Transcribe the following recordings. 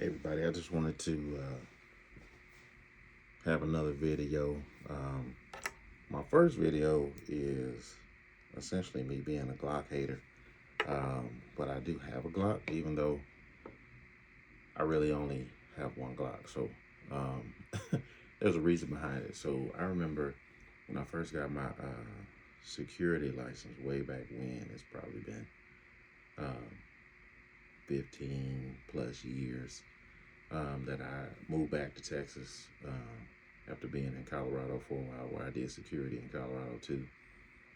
Hey everybody, I just wanted to have another video. My first video is essentially me being a Glock hater, but I do have a Glock, even though I really only have one Glock. So there's a reason behind it. So I remember when I first got my security license way back when. It's probably been 15 plus years. That I moved back to Texas after being in Colorado for a while, where I did security in Colorado too.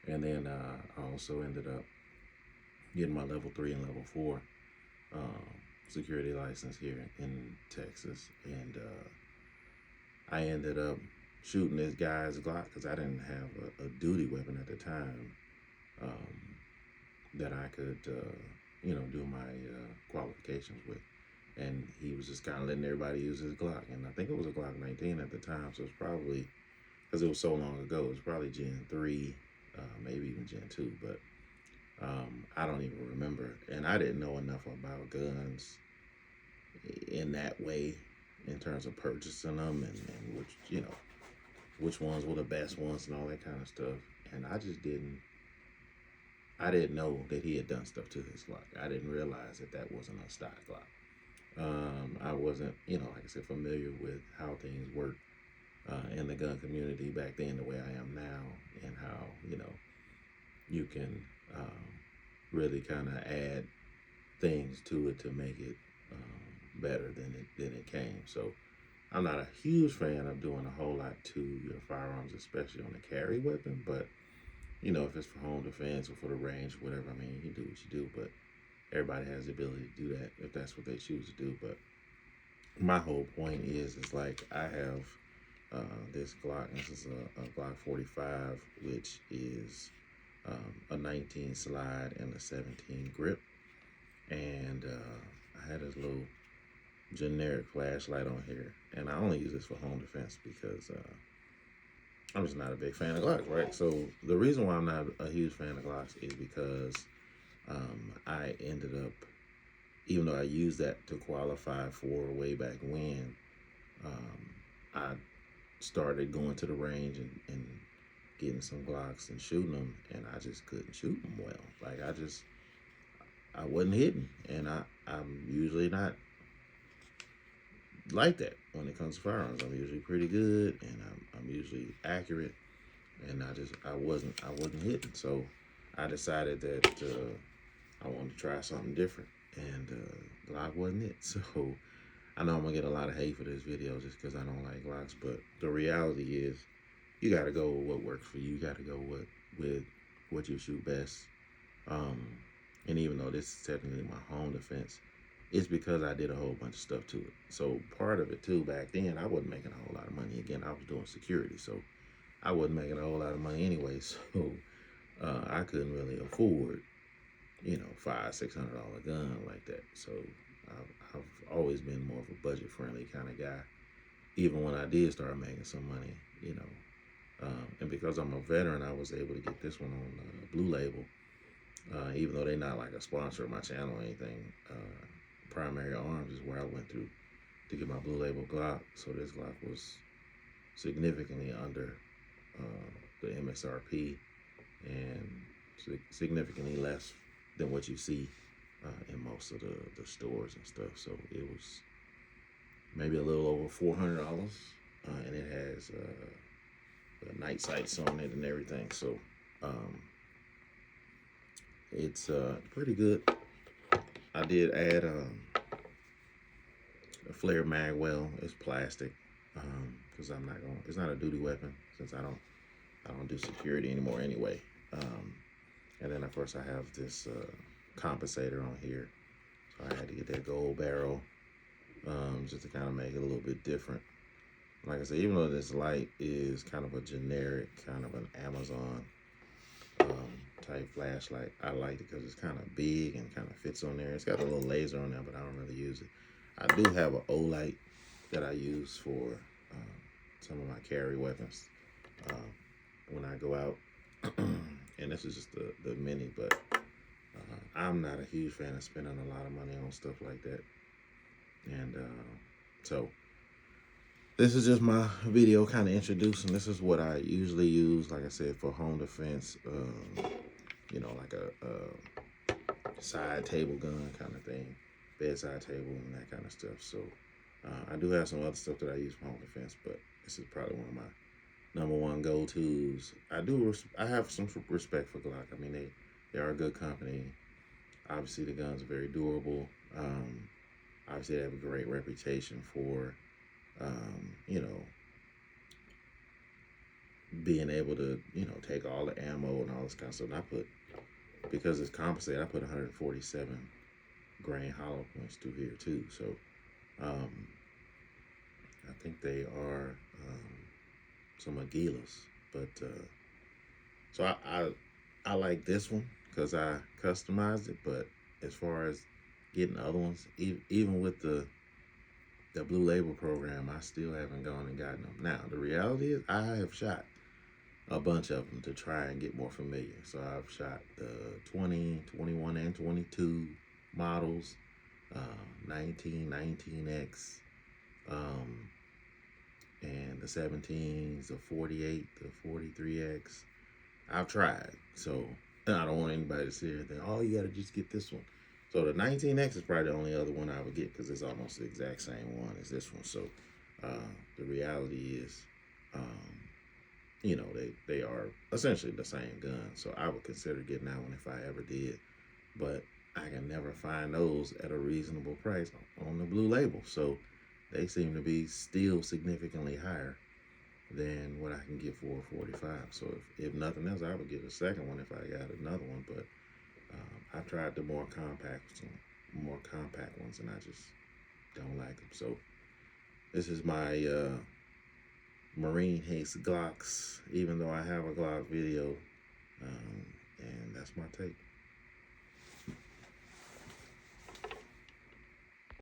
And then I also ended up getting my level 3 and level 4 security license here in Texas. And I ended up shooting this guy's Glock because I didn't have a duty weapon at the time that I could, do my qualifications with. And he was just kind of letting everybody use his Glock. And I think it was a Glock 19 at the time, so it's probably, because it was so long ago, it was probably Gen 3, maybe even Gen 2, but I don't even remember. And I didn't know enough about guns in that way, in terms of purchasing them and which ones were the best ones and all that kind of stuff. And I didn't know that he had done stuff to his Glock. I didn't realize that wasn't a stock Glock. I wasn't, like I said, familiar with how things work in the gun community back then the way I am now, and how, you can really kind of add things to it to make it better than it came. So I'm not a huge fan of doing a whole lot to your firearms, especially on a carry weapon, but if it's for home defense or for the range, whatever, I mean, you do what you do, but everybody has the ability to do that if that's what they choose to do. But my whole point is like, I have this Glock. This is a Glock 45, which is a 19 slide and a 17 grip. And I had this little generic flashlight on here, and I only use this for home defense because I'm just not a big fan of Glocks, right? So the reason why I'm not a huge fan of Glocks is because I ended up, even though I used that to qualify for way back when, I started going to the range and getting some Glocks and shooting them, and I just couldn't shoot them well. Like, I wasn't hitting, and I'm usually not like that when it comes to firearms. I'm usually pretty good, and I'm usually accurate, and I wasn't hitting. So I decided that I wanted to try something different, and Glock wasn't it. So I know I'm gonna get a lot of hate for this video just because I don't like Glocks, but the reality is you gotta go with what works for you. You gotta go with what you shoot best. And even though this is technically my home defense, it's because I did a whole bunch of stuff to it. So part of it too, back then, I wasn't making a whole lot of money. Again, I was doing security, so I wasn't making a whole lot of money anyway. So I couldn't really afford, $500-600 gun like that. So I've always been more of a budget friendly kind of guy. Even when I did start making some money, and because I'm a veteran, I was able to get this one on Blue Label. Even though they're not like a sponsor of my channel or anything. Primary Arms is where I went through to get my Blue Label Glock. So this Glock was significantly under the MSRP and significantly less than what you see in most of the stores and stuff. So it was maybe a little over $400, and it has the night sights on it and everything. So it's pretty good. I did add a flare magwell. It's plastic because it's not a duty weapon, since I don't do security anymore anyway. And then of course I have this compensator on here, so I had to get that gold barrel just to kind of make it a little bit different. Like I said, even though this light is kind of a generic, kind of an Amazon type flashlight, I like it because it's kind of big and kind of fits on there. It's got a little laser on there, but I don't really use it. I do have an O-light that I use for some of my carry weapons when I go out, and this is just the mini, but I'm not a huge fan of spending a lot of money on stuff like that. And so this is just my video kind of introducing. This is what I usually use, like I said, for home defense. You know, like a side table gun kind of thing, bedside table and that kind of stuff. So I do have some other stuff that I use for home defense, but this is probably one of my number one go-tos. I have some respect for Glock. I mean, they are a good company. Obviously, the guns are very durable. Obviously, they have a great reputation for, you know, being able to, you know, take all the ammo and all this kind of stuff. And because it's compensated, I put 147 grain hollow points through here too. So I think they are some Aguilas, but so I like this one because I customized it. But as far as getting other ones, even with the Blue Label program, I still haven't gone and gotten them. Now the reality is, I have shot a bunch of them to try and get more familiar. So I've shot the 20, 21, and 22 models, 19, 19X, and the 17s, the 48, the 43X. I've tried, so I don't want anybody to sit here and think, oh, you gotta just get this one. So the 19X is probably the only other one I would get because it's almost the exact same one as this one. So the reality is, you know, they are essentially the same gun. So I would consider getting that one if I ever did. But I can never find those at a reasonable price on the Blue Label. So they seem to be still significantly higher than what I can get for a 45. So if nothing else, I would get a second one if I got another one. But I've tried the more compact ones, and I just don't like them. So this is my Marine hates Glocks, even though I have a Glock video, and that's my take.